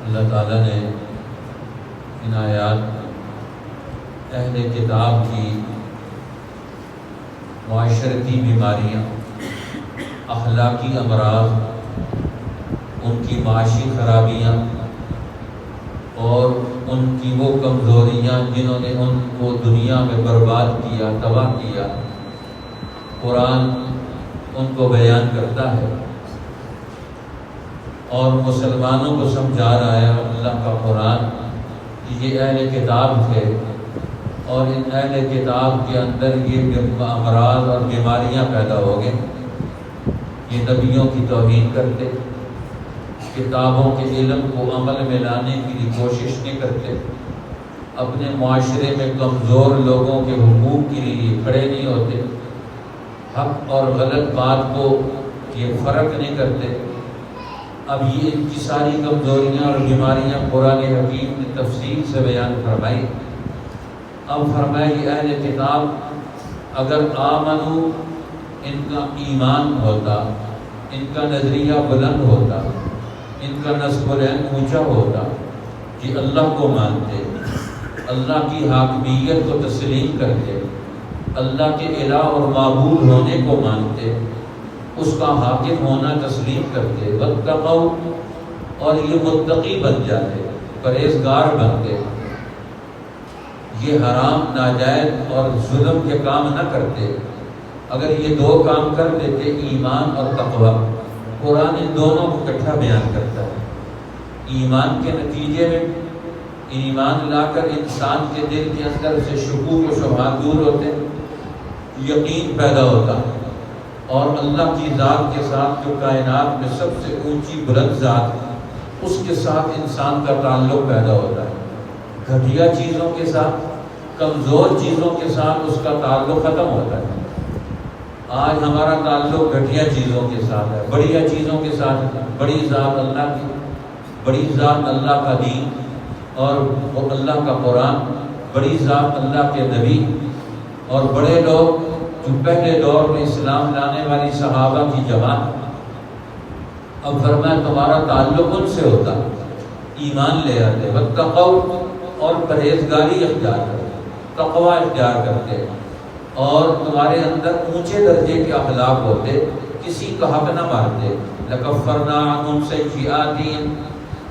اللہ تعالیٰ نے ان آیات اہل کتاب کی معاشرتی بیماریاں، اخلاقی امراض، ان کی معاشی خرابیاں اور ان کی وہ کمزوریاں جنہوں نے ان کو دنیا میں برباد کیا، تباہ کیا، قرآن ان کو بیان کرتا ہے اور مسلمانوں کو سمجھا رہا ہے اللہ کا قرآن کہ یہ اہل کتاب تھے اور ان اہل کتاب کے اندر یہ امراض اور بیماریاں پیدا ہو گئے۔ یہ نبیوں کی توہین کرتے، کتابوں کے علم کو عمل میں لانے کی کوشش نہیں کرتے، اپنے معاشرے میں کمزور لوگوں کے حقوق کے لیے کھڑے نہیں ہوتے، حق اور غلط بات کو یہ فرق نہیں کرتے۔ اب یہ ان کی ساری کمزوریاں اور بیماریاں قرآن حکیم نے تفصیل سے بیان فرمائی۔ اب فرمایا کہ اہل کتاب اگر آمنو، ان کا ایمان ہوتا، ان کا نظریہ بلند ہوتا، ان کا نسب العین اونچا ہوتا کہ اللہ کو مانتے، اللہ کی حاکمیت کو تسلیم کرتے، اللہ کے الہ اور معبود ہونے کو مانتے، اس کا حاکم ہونا تسلیم کرتے، واتقوا، اور یہ متقی بن جاتے، پرہیزگار بنتے، یہ حرام، ناجائز اور ظلم کے کام نہ کرتے۔ اگر یہ دو کام کر دیتے، ایمان اور تقوی، قرآن ان دونوں کو اکٹھا بیان کرتا ہے۔ ایمان کے نتیجے میں ایمان لا کر انسان کے دل کے اندر سے شکوک و شبہات دور ہوتے، یقین پیدا ہوتا ہے، اور اللہ کی ذات کے ساتھ جو کائنات میں سب سے اونچی بلند ذات ہے اس کے ساتھ انسان کا تعلق پیدا ہوتا ہے۔ گھٹیا چیزوں کے ساتھ، کمزور چیزوں کے ساتھ اس کا تعلق ختم ہوتا ہے۔ آج ہمارا تعلق گھٹیا چیزوں کے ساتھ ہے، بڑھیا چیزوں کے ساتھ ہے۔ بڑی ذات اللہ کی، بڑی ذات اللہ کا دین اور اللہ کا قرآن، بڑی ذات اللہ کے نبی اور بڑے لوگ جو پہلے دور میں اسلام لانے والی صحابہ کی جماعت۔ اب فرمایا تمہارا تعلق ان سے ہوتا، ایمان لے آتے، واتقوا، اور پرہیزگاری اختیار کرتے، تقوی اختیار کرتے، اور تمہارے اندر اونچے درجے کے اخلاق ہوتے، کسی کا حق نہ مارتے۔ لَكَفَّرْنَا عَنْهُمْ سَيِّئَاتِهِمْ،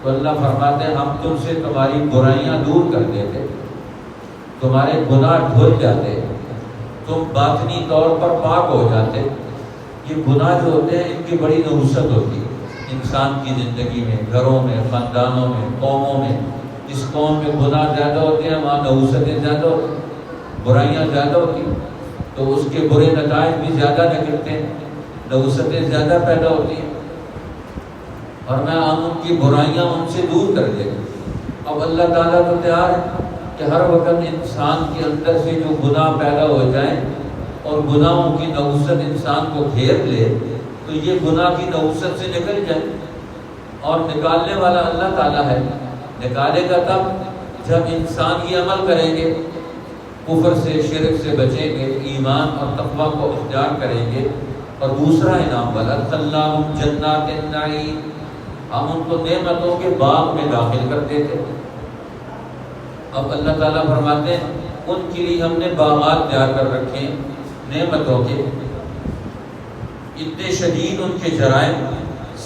تو اللہ فرماتے ہیں ہم تم سے تمہاری برائیاں دور کر دیتے، تمہارے گناہ دھل جاتے، تم باطنی طور پر پاک ہو جاتے۔ یہ گناہ جو ہوتے ہیں ان کی بڑی نحوست ہوتی ہے انسان کی زندگی میں، گھروں میں، خاندانوں میں، قوموں میں۔ جس قوم میں گناہ زیادہ ہوتے ہیں وہاں نحوستیں زیادہ ہوتی ہیں، برائیاں زیادہ ہوتی ہیں، تو اس کے برے نتائج بھی زیادہ نکلتے ہیں، نحوستیں زیادہ پیدا ہوتی ہیں، اور میں ہم ان کی برائیاں ان سے دور کر دیں۔ اب اللہ تعالیٰ تو تیار ہے کہ ہر وقت انسان کے اندر سے جو گناہ پیدا ہو جائیں اور گناہوں کی نحوست انسان کو گھیر لے تو یہ گناہ کی نحوست سے نکل جائے، اور نکالنے والا اللہ تعالیٰ ہے۔ نکالے گا تب جب انسان یہ عمل کریں گے، کفر سے، شرک سے بچیں گے، ایمان اور تقوی کو اختیار کریں گے۔ اور دوسرا انعام وَلَدْخَلْنَاهُمْ جَنَّاتِ النَّعِيمِ، ہم ان کو نعمتوں کے باغ میں داخل کر دیتے۔ اب اللہ تعالیٰ فرماتے ہیں ان کے لیے ہم نے باغات تیار کر رکھے ہیں نعمتوں کے، اتنے شدید ان کے جرائم،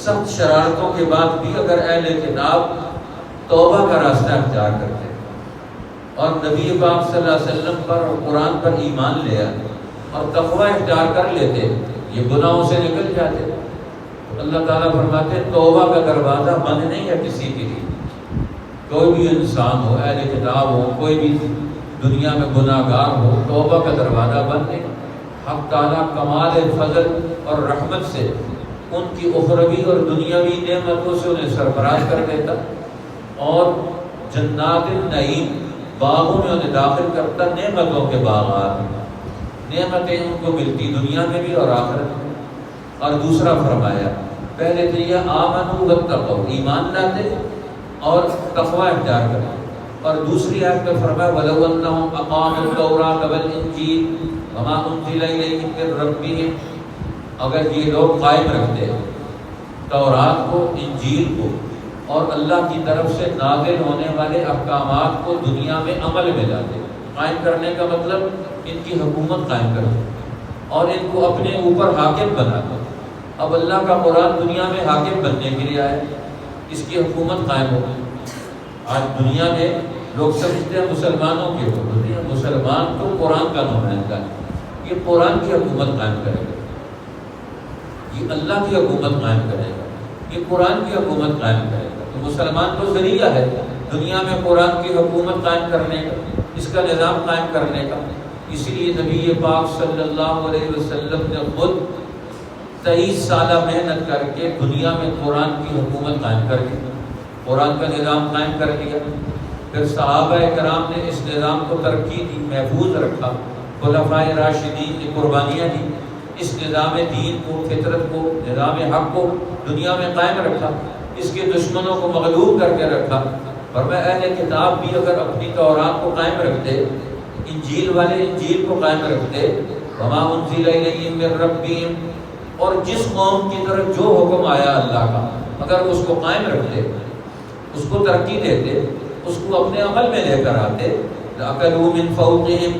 سخت شرارتوں کے بعد بھی اگر اہل کتاب توبہ کا راستہ اختیار کرتے اور نبی پاک صلی اللہ علیہ وسلم پر اور قرآن پر ایمان لے آتے اور تقوی اختیار کر لیتے، یہ گناہوں سے نکل جاتے۔ اللہ تعالیٰ فرماتے ہیں توبہ کا دروازہ بند نہیں ہے کسی کے لیے، کوئی بھی انسان ہو، اہل کتاب ہو، کوئی بھی دنیا میں گناہ گار ہو، توبہ کا دروازہ بند نہیں۔ حق تعالیٰ کمال فضل اور رحمت سے ان کی اخروی اور دنیاوی نعمتوں سے انہیں سرفراز کر دیتا، اور جنات النعیم، باغوں میں انہیں داخل کرتا، نعمتوں کے باغات، نعمتیں ان کو ملتی دنیا میں بھی اور آخرت میں۔ اور دوسرا فرمایا پہلے تو یہ آمنوا واتقوا، ایمان لاتے اور تقوی اختیار کرتے، اور دوسری آیت میں فرمایا وَلَوْ أَنَّهُمْ أَقَامُوا التَّوْرَاةَ وَالْإِنْجِيلَ وَمَا أُنزِلَ إِلَيْهِم مِّن رَّبِّهِمْ، اگر یہ لوگ قائم رکھتے تورات کو، انجیل کو اور اللہ کی طرف سے نازل ہونے والے احکامات کو دنیا میں عمل میں لاتے. قائم کرنے کا مطلب ان کی حکومت قائم کرتے اور ان کو اپنے اوپر حاکم بناتے. اب اللہ کا قرآن دنیا میں حاکم بننے کے لیے آئے, اس کی حکومت قائم ہو گئی. آج دنیا میں لوگ سمجھتے ہیں مسلمانوں کی حکومت ہے, مسلمان تو قرآن کا نمائندہ ہے, یہ قرآن کی حکومت قائم کرے گا, یہ اللہ کی حکومت قائم کرے گا, یہ قرآن کی حکومت قائم کرے گا. تو مسلمان تو ذریعہ ہے دنیا میں قرآن کی حکومت قائم کرنے کا, اس کا نظام قائم کرنے کا. اس لیے نبی پاک صلی اللہ علیہ وسلم نے خود 23 سالہ محنت کر کے دنیا میں قرآن کی حکومت قائم کر دی, قرآن کا نظام قائم کر دیا. پھر صحابہ کرام نے اس نظام کو ترقی دی, محفوظ رکھا, خلفائے راشدین نے قربانیاں دی, اس نظام دین کو, فطرت کو, نظام حق کو دنیا میں قائم رکھا, اس کے دشمنوں کو مغلوب کر کے رکھا. اور میں اہل کتاب بھی اگر اپنی تورات کو قائم رکھتے, انجیل والے انجیل کو قائم رکھتے, وما انزل الیہم من ربہم, اور جس قوم کی طرف جو حکم آیا اللہ کا اگر اس کو قائم رکھتے, اس کو ترقی دیتے, اس کو اپنے عمل میں لے کر آتے, لأکلوا من فوقہم.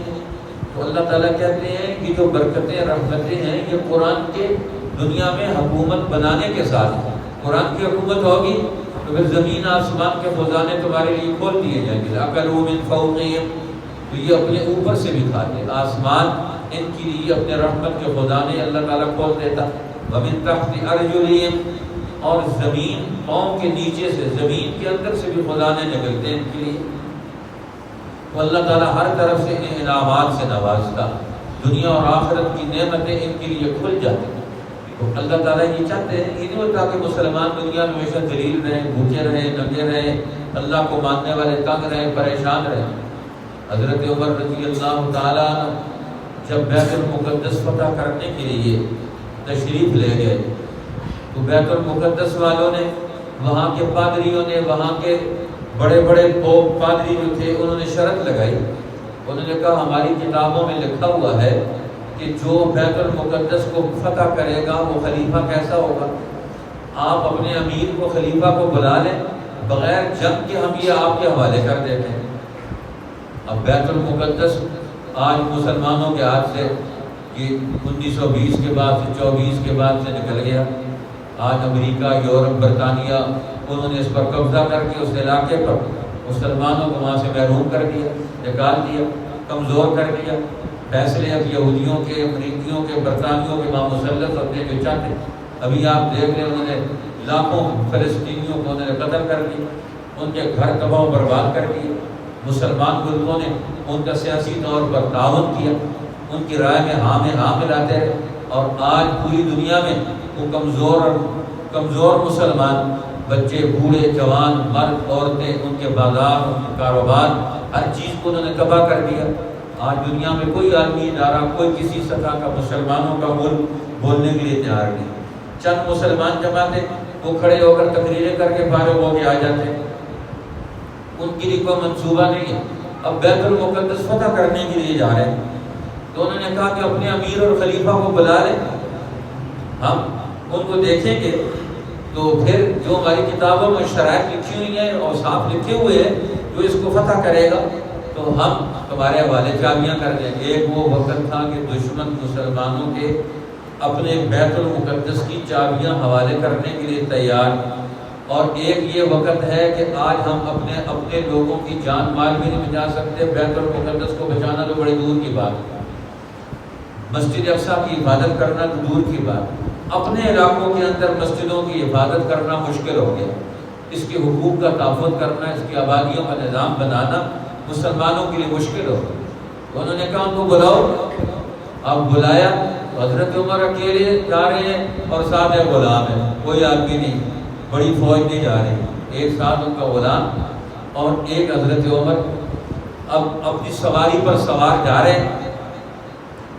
تو اللہ تعالیٰ کہتے ہیں کہ جو برکتیں رحمتیں ہیں یہ قرآن کے دنیا میں حکومت بنانے کے ساتھ ہیں. قرآن کی حکومت ہوگی تو پھر زمین آسمان کے خزانے تمہارے لیے کھول دیے جائیں گے. لأکلوا من فوقہم, تو یہ اپنے اوپر سے بھی کھاتے, آسمان ان کے لیے اپنے رحمت کے خزانے اللہ تعالیٰ کھول دیتا. ومن تحت ارجلہم, اور زمین قوم کے نیچے سے, زمین کے اندر سے بھی خزانے نکلتے ہیں ان کے لیے. تو اللہ تعالیٰ ہر طرف سے انعامات سے نوازتا, دنیا اور آخرت کی نعمتیں ان کے لیے کھل جاتی. تو اللہ تعالیٰ یہ چاہتے ہیں, یہ نہیں ہوتا کہ مسلمان دنیا میں ہمیشہ ذلیل رہیں, بھوکے رہیں, ننگے رہیں, اللہ کو ماننے والے تنگ رہیں, پریشان رہیں. حضرت عمر رضی اللہ تعالیٰ جب بیت المقدس فتح کرنے کے لیے تشریف لے گئے تو بیت المقدس والوں نے, وہاں کے پادریوں نے, وہاں کے بڑے بڑے پادری جو تھے انہوں نے شرط لگائی. انہوں نے کہا ہماری کتابوں میں لکھا ہوا ہے کہ جو بیت المقدس کو فتح کرے گا وہ خلیفہ کیسا ہوگا, آپ اپنے امیر کو, خلیفہ کو بلا لیں, بغیر جنگ کے ہم یہ آپ کے حوالے کر دیتے ہیں. اب بیت المقدس آج مسلمانوں کے ہاتھ سے کہ 1920 کے بعد سے, 24 کے بعد سے نکل گیا. آج امریکہ, یورپ, برطانیہ انہوں نے اس پر قبضہ کر کے اس علاقے پر مسلمانوں کو وہاں سے محروم کر دیا, نکال دیا, کمزور کر دیا. فیصلے اب یہودیوں کے, امریکیوں کے, برطانیوں کے وہاں مسلط ہوتے جو چاہتے. ابھی آپ دیکھ رہے انہوں نے لاکھوں فلسطینیوں کو انہوں نے قتل کر دیا, ان کے گھر تباہ و برباد کر دیے. مسلمان ملکوں نے ان کا سیاسی طور پر تعاون کیا, ان کی رائے میں ہاں ملاتے رہے, اور آج پوری دنیا میں وہ کمزور مسلمان, بچے, بوڑھے, جوان, مرد, عورتیں, ان کے بازار, ان کے کاروبار, ہر چیز کو انہوں نے تباہ کر دیا. آج دنیا میں کوئی عالمی ادارہ, کوئی کسی سطح کا مسلمانوں کا ملک بولنے کے لیے تیار نہیں. چند مسلمان جماعتیں وہ کھڑے ہو کر تقریریں کر کے فارغ ہو کے آ جاتے ہیں, ان کے لیے کوئی منصوبہ نہیں ہے. اب بیت المقدس فتح کرنے کے لیے جا رہے ہیں تو انہوں نے کہا کہ اپنے امیر اور خلیفہ کو بلا لیں, ہم ان کو دیکھیں گے تو پھر جو ہماری کتابوں میں شرائط لکھی ہوئی ہیں اور صاف لکھے ہوئے ہیں جو اس کو فتح کرے گا تو ہم تمہارے حوالے چابیاں کر دیں گے. ایک وہ وقت تھا کہ دشمن مسلمانوں کے اپنے بیت المقدس کی چابیاں حوالے کرنے کے لیے تیار, اور ایک یہ وقت ہے کہ آج ہم اپنے لوگوں کی جان مال بھی نہیں بچا سکتے. بیت المقدس کو بچانا تو بڑی دور کی بات, مسجد اقصیٰ کی حفاظت کرنا تو دور کی بات, اپنے علاقوں کے اندر مسجدوں کی حفاظت کرنا مشکل ہو گیا. اس کے حقوق کا تحفظ کرنا, اس کی آبادیوں کا نظام بنانا مسلمانوں کے لیے مشکل ہو گیا. تو انہوں نے کہا ان کو بلاؤ. اب بلایا تو حضرت عمر اکیلے جا رہے ہیں اور ساتھ ایک غلام ہے, کوئی آدمی نہیں, بڑی فوج نہیں جا رہی, ایک ساتھ ان کا غلام اور ایک حضرت عمر. اب اپنی سواری پر سوار جا رہے ہیں,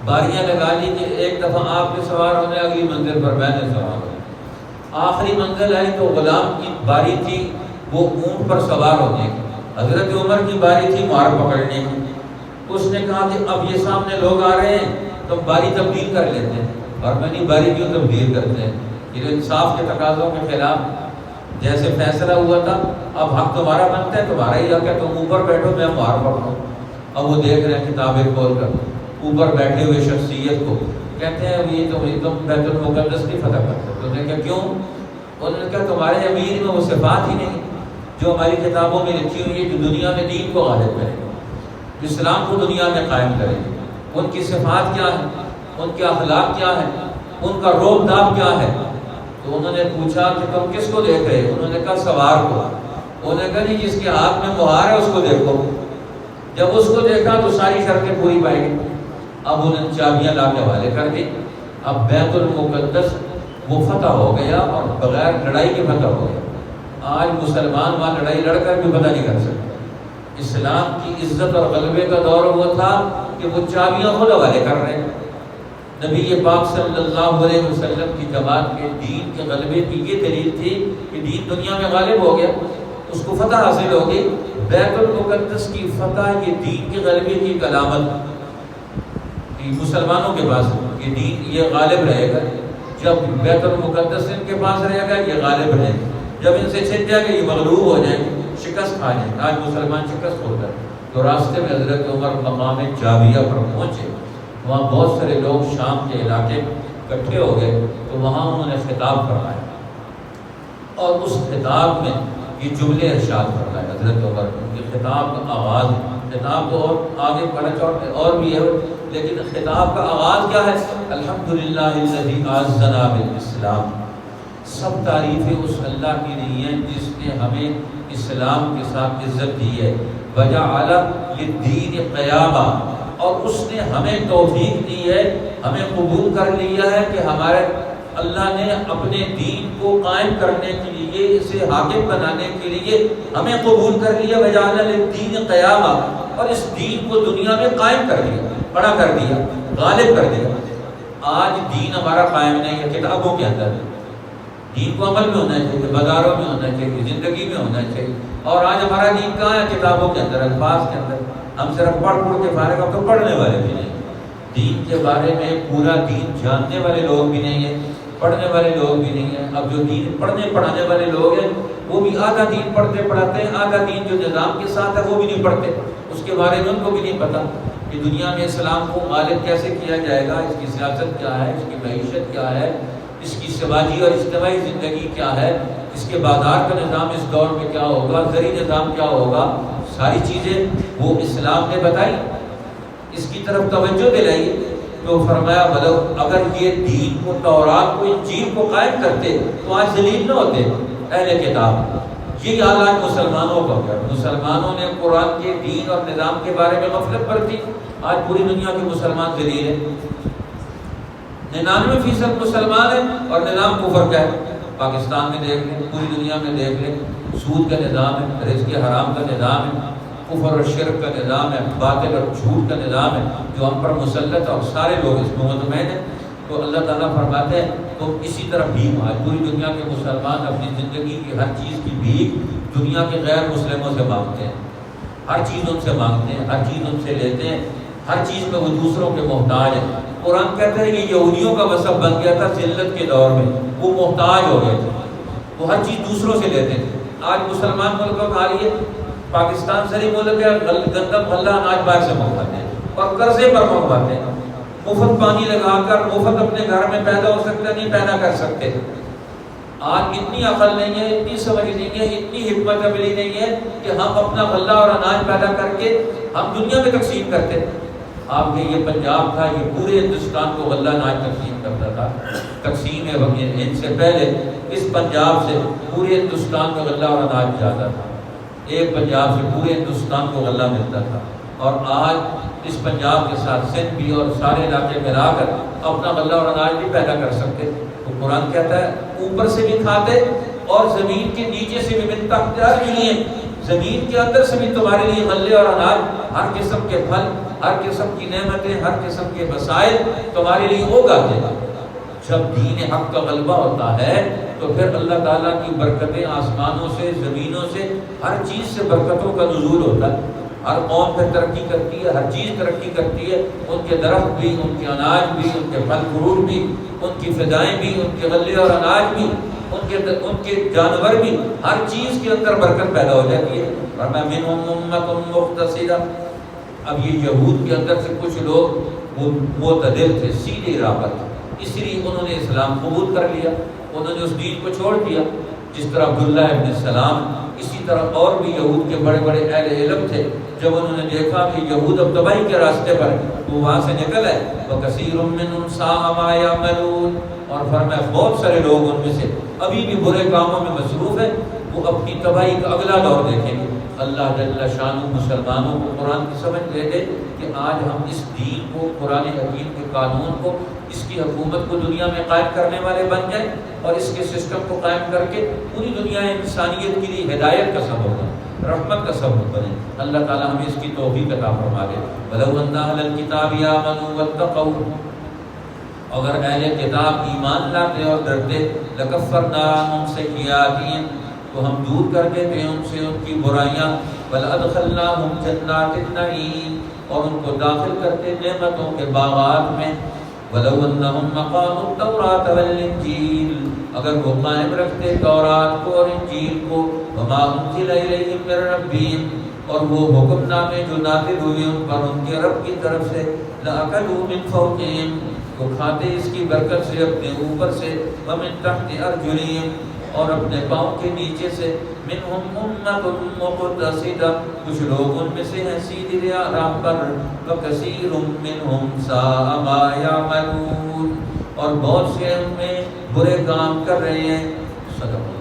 باریاں لگا لی کہ ایک دفعہ آپ کے سوار ہونے, اگلی منزل پر میں نے سوار ہو. آخری منزل آئی تو غلام کی باری تھی وہ اونٹ پر سوار ہونے کی, حضرت عمر کی باری تھی مار پکڑنے کی. اس نے کہا کہ اب یہ سامنے لوگ آ رہے ہیں تو باری تبدیل کر لیتے ہیں, اور میں نہیں, باری کیوں تبدیل کرتے ہیں, یہ انصاف کے تقاضوں کے خلاف. جیسے فیصلہ ہوا تھا اب حق تمہارا بنتا ہے، تمہارا ہی حق ہے، تم اوپر بیٹھو میں وہاں پڑھتا ہوں۔ اب وہ دیکھ رہے ہیں کتابیں کھول کر اوپر بیٹھے ہوئے شخصیت کو، کہتے ہیں یہ تم بیت المقدس نہیں فتح کرتے۔ تو نے کہا کیوں؟ انہوں نے کہا تمہارے امیر میں وہ صفات ہی نہیں جو ہماری کتابوں میں لکھی ہوئی ہے، جو دنیا میں دین کو غالب کرے گا، اسلام کو دنیا میں قائم کرے گا۔ ان کی صفات کیا ہیں، ان کے اخلاق کیا ہیں، ان کا روب داب کیا ہے؟ تو انہوں نے پوچھا کہ تم کس کو دیکھ رہے ہو؟ انہوں نے کہا سوار کو۔ انہوں نے کہا جی جس کے ہاتھ میں مہار ہے اس کو دیکھو۔ جب اس کو دیکھا تو ساری شرطیں پوری پائی گئی۔ اب انہوں نے چابیاں لا کے حوالے کر دی۔ اب بیت المقدس وہ فتح ہو گیا اور بغیر لڑائی کے فتح ہو گیا۔ آج مسلمان وہاں لڑائی لڑ کر بھی فتح نہیں کر سکتے۔ اسلام کی عزت اور غلبے کا دور وہ تھا کہ وہ چابیاں خود حوالے کر رہے ہیں۔ نبی پاک صلی اللہ علیہ وسلم کی جماعت کے دین کے غلبے کی یہ دلیل تھی کہ دین دنیا میں غالب ہو گیا، اس کو فتح حاصل ہوگی۔ بیت المقدس کی فتح یہ دین کے غلبے کی ایک علامت کہ مسلمانوں کے پاس یہ دین یہ غالب رہے گا۔ جب بیت المقدس ان کے پاس رہے گا یہ غالب رہے گا، جب ان سے چھن جائے گا یہ مغلوب ہو جائے گا، شکست کھا جائے گا۔ آج مسلمان شکست ہوتا ہے۔ تو راستے میں حضرت عمر مقام جابیہ پر پہنچے، وہاں بہت سارے لوگ شام کے علاقے اکٹھے ہو گئے، تو وہاں انہوں نے خطاب فرمایا اور اس خطاب میں یہ جملے ارشاد فرمائے حضرت عمر۔ ان کے خطاب کا آغاز، خطاب تو اور آگے بڑھا اور بھی ہے، لیکن خطاب کا آغاز کیا ہے؟ الحمدللہ الذی اعزنا بالاسلام۔ سب تعریفیں اس اللہ کی نہیں ہیں جس نے ہمیں اسلام کے ساتھ عزت دی ہے، وجعل للدین قیاما، اور اس نے ہمیں توفیق دی ہے، ہمیں قبول کر لیا ہے کہ ہمارے اللہ نے اپنے دین کو قائم کرنے کے لیے، اسے حاکم بنانے کے لیے ہمیں قبول کر لیا، وجعل للدین قیاما، اور اس دین کو دنیا میں قائم کر دیا، بڑا کر دیا، غالب کر دیا۔ آج دین ہمارا قائم نہیں ہے کتابوں کے اندر، دین کو عمل میں ہونا چاہیے، بازاروں میں ہونا چاہیے، زندگی میں ہونا چاہیے۔ اور آج ہمارا دین کہاں ہے؟ کتابوں کے اندر، الفاظ کے اندر۔ ہم صرف پڑھ کے فارغ، ہم تو پڑھنے والے بھی نہیں، دین کے بارے میں پورا دین جاننے والے لوگ بھی نہیں ہیں، پڑھنے والے لوگ بھی نہیں ہیں۔ اب جو دین پڑھنے پڑھانے والے لوگ ہیں وہ بھی آدھا دین پڑھتے پڑھاتے ہیں، آدھا دین جو نظام کے ساتھ ہے وہ بھی نہیں پڑھتے، اس کے بارے میں ان کو بھی نہیں پتہ کہ دنیا میں اسلام کو غالب کیسے کیا جائے گا، اس کی سیاست کیا ہے، اس کی معیشت کیا ہے، اس کی سماجی اور اجتماعی زندگی کیا ہے، اس کے بازار کا نظام اس دور میں کیا ہوگا، زرعی نظام کیا ہوگا، ساری چیزیں وہ اسلام نے بتائی، اس کی طرف توجہ دلائی۔ تو فرمایا بلو اگر یہ دین کو، تورات کو، انجیل کو قائم کرتے تو آج ذلیل نہ ہوتے اہل کتاب۔ یہ حال آج مسلمانوں کا کیا؟ مسلمانوں نے قرآن کے دین اور نظام کے بارے میں غفلت برتی، آج پوری دنیا کے مسلمان ذلیل ہیں۔ 99% مسلمان ہیں اور نظام کفر کا ہے۔ پاکستان میں دیکھ لیں، پوری دنیا میں دیکھ لیں، سود کا نظام ہے، رزق حرام کا نظام ہے، کفر اور شرک کا نظام ہے، باطل اور جھوٹ کا نظام ہے جو ہم پر مسلط اور سارے لوگ اس میں مطمئن ہیں۔ تو اللہ تعالیٰ فرماتے ہیں تم اسی طرح بھیک، آج پوری دنیا کے مسلمان اپنی زندگی کی ہر چیز کی بھیک دنیا کے غیر مسلموں سے مانگتے ہیں، ہر چیز ان سے مانگتے ہیں، ہر چیز ان سے لیتے ہیں، ہر چیز میں وہ دوسروں کے محتاج ہیں۔ قرآن کہتا ہے کہ یہودیوں کا مذہب بن گیا تھا ذلت کے دور میں، وہ محتاج ہو گئے تھے، وہ ہر چیز دوسروں سے لیتے تھے۔ آج مسلمان ملکوں کا حال یہ، پاکستان زرعی ملک ہے، گندم غلہ اناج باہر سے منگواتے ہیں اور قرضے پر منگواتے ہیں، مفت پانی لگا کر مفت اپنے گھر میں پیدا ہو سکتا نہیں پیدا کر سکتے۔ آج اتنی عقل نہیں ہے، اتنی سمجھ نہیں ہے، اتنی حکمت عملی نہیں ہے کہ ہم اپنا غلہ اور اناج پیدا کر کے ہم دنیا میں تقسیم کرتے۔ آپ کے یہ پنجاب تھا، یہ پورے ہندوستان کو غلہ اناج تقسیم کرتا تھا۔ تقسیم ان سے پہلے اس پنجاب سے پورے ہندوستان میں غلہ اور اناج جاتا تھا، ایک پنجاب سے پورے ہندوستان کو غلہ ملتا تھا۔ اور آج اس پنجاب کے ساتھ سندھ بھی اور سارے علاقے ملا کر اپنا غلہ اور اناج بھی پیدا کر سکتے۔ تو قرآن کہتا ہے اوپر سے بھی کھاتے اور زمین کے نیچے سے بھی من تحت ارجلہم، زمین کے اندر سے بھی تمہارے لیے غلے اور اناج، ہر قسم کے پھل، ہر قسم کی نعمتیں، ہر قسم کے وسائل تمہارے لیے اگاتے ہیں۔ جب دین حق کا غلبہ ہوتا ہے تو پھر اللہ تعالیٰ کی برکتیں آسمانوں سے، زمینوں سے، ہر چیز سے برکتوں کا نزول ہوتا ہے۔ ہر قوم پھر ترقی کرتی ہے، ہر چیز ترقی کرتی ہے، ان کے درخت بھی، ان کے اناج بھی، ان کے پھل فروٹ بھی، ان کی فضائیں بھی، ان کے غلے اور اناج بھی، ان کے جانور بھی، ہر چیز کے اندر برکت پیدا ہو جاتی ہے۔ فرمایا منہم امۃ مقتصدہ، اب یہ یہود کے اندر سے کچھ لوگ وہ معتدل تھے، سیدھے راہ پر، اس لیے انہوں نے اسلام قبول کر لیا، انہوں نے اس دین کو چھوڑ دیا۔ جس طرح عبداللہ ابن سلام، اسی طرح اور بھی یہود کے بڑے بڑے اہل علم تھے، جب انہوں نے دیکھا کہ یہود اب تباہی کے راستے پر وہ وہاں سے نکل آئے، وَكَثِيرٌ مِّنْهُمْ سَاءَ مَا يَعْمَلُونَ، اور فرمایا بہت سارے لوگ ان میں سے ابھی بھی برے کاموں میں مصروف ہیں، وہ اپنی تباہی کا اگلا دور دیکھیں گے۔ اللہ جل شانہ مسلمانوں کو قرآن کی سمجھ دے دے کہ آج ہم اس دین کو، قرآن حکیم کے قانون کو، اس کی حکومت کو دنیا میں قائم کرنے والے بن جائیں، اور اس کے سسٹم کو قائم کر کے پوری دنیا انسانیت کے لیے ہدایت کا سبب بنے، رحمت کا سبب بنے۔ اللہ تعالیٰ ہمیں اس کی توفیق عطا فرما دے۔ وَلَوْ أَنَّ أَهْلَ الْكِتَابِ آمَنُوا وَاتَّقَوْا، اگر اہل کتاب ایمان لاتے اور ڈرتے، لَكَفَّرْنَا عَنْهُمْ سَيِّئَاتِهِمْ، تو ہم دور کر دیتے ان سے ان کی برائیاں، وَلَأَدْخَلْنَاهُمْ جَنَّاتِ النَّعِيمِ، اور ان کو داخل کرتے نعمتوں کے باغات میں۔ وَلَوْ أَنَّهُمْ أَقَامُوا التَّوْرَاةَ وَالْإِنْجِيلَ، اگر وہ قائم رکھتے تورات کو اور انجیل کو، وَمَا أُنزِلَ إِلَيْهِم مِّن رَّبِّهِمْ، اور وہ حکم نامے جو نازل ہوئے ان پر ان کے رب کی طرف سے، لَأَكَلُوا مِن فَوْقِهِمْ، وہ کھاتے اس کی برکت سے اپنے اوپر سے، وَمِن تَحْتِ أَرْجُلِهِمْ، اور اپنے پاؤں کے نیچے سے، منہم امۃ مقتصدہ، کچھ لوگ ان میں سے ہیں سیدھی راہ پر، وکثیر منہم ساء ما یعملون، اور بہت سے ان میں برے کام کر رہے ہیں۔ صدق اللہ۔